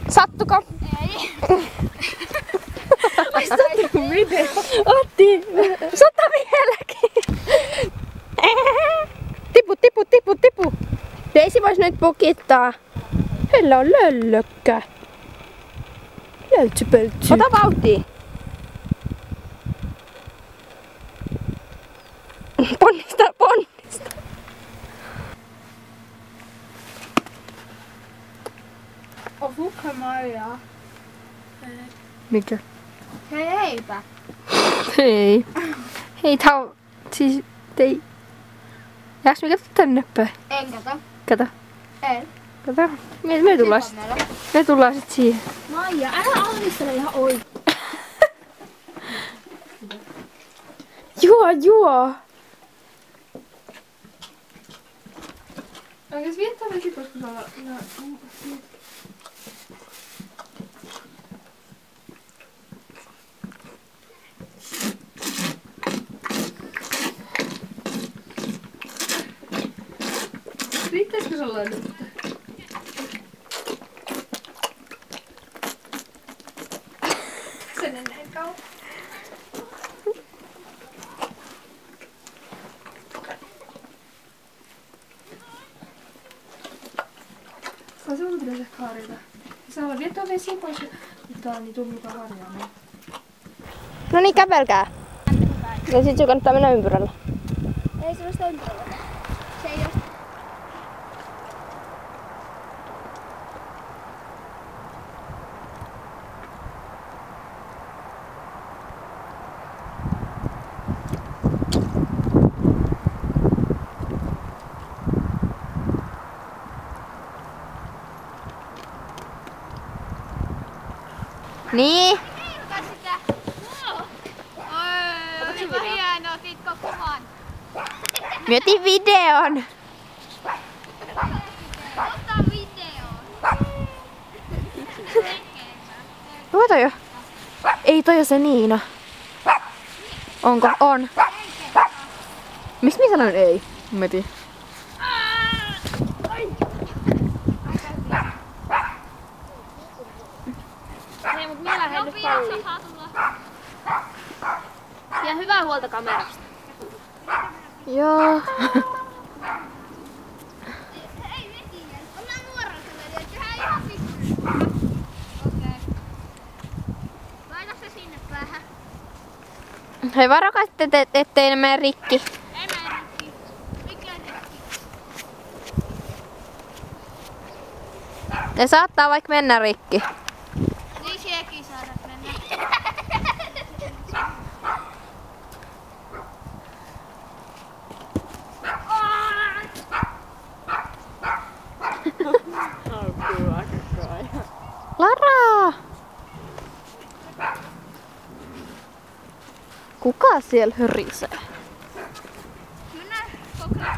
Sattuko? Ei. Miten? Otti! Sata vieläkin! Tipu! Daisy vois nyt pukittaa. Heillä on löllökkä. Löltsypöltsy. Ota vauhtia. Ponnista. Osuuko Maria? Mikä? Heipä. Hei. Hei, tää on... Siis... Ei... Jääks me katso tänne päin? En kato. Kato. En. Kato. Me tullaan sit siihen. Maija, älä ahdistele ihan oikein. Juo! Oikees viettää vesi, koska se on... Riittäisikö se olla nyt? Sen näin kauan. Sinun pitäisi ehkä harjata. Saa olla viettoa vesiä pois, mutta on niin tullukaan harjaamaan. No niin, kävelkää. Ja sit sun kannattaa mennä ympyrällä. Ei sellaista ympärillä. Se ei oo. Niin. Olipa hienoa, otiitko kuvan? Mä otin videon. Ota videoon. Tuota jo. Ei toi oo se Niina. Onko? On. Miksi mä sanoin ei? Meti. Hei, mut minä lähden nyt paliin. Ja hyvää huolta kamerasta. Joo. Hei, veti. Ollaan nuorassa veli, että tehdään ihan pikkuinen. Okei. Laita se sinne päähän. Hei, varokaa sitten, ettei ne mene rikki. Ei mene rikki. Mikä rikki? Ne saattaa vaikka mennä rikki. Niin siekin saada mennä. Lara! Kuka siellä hörisee? Mennään kokeillaan.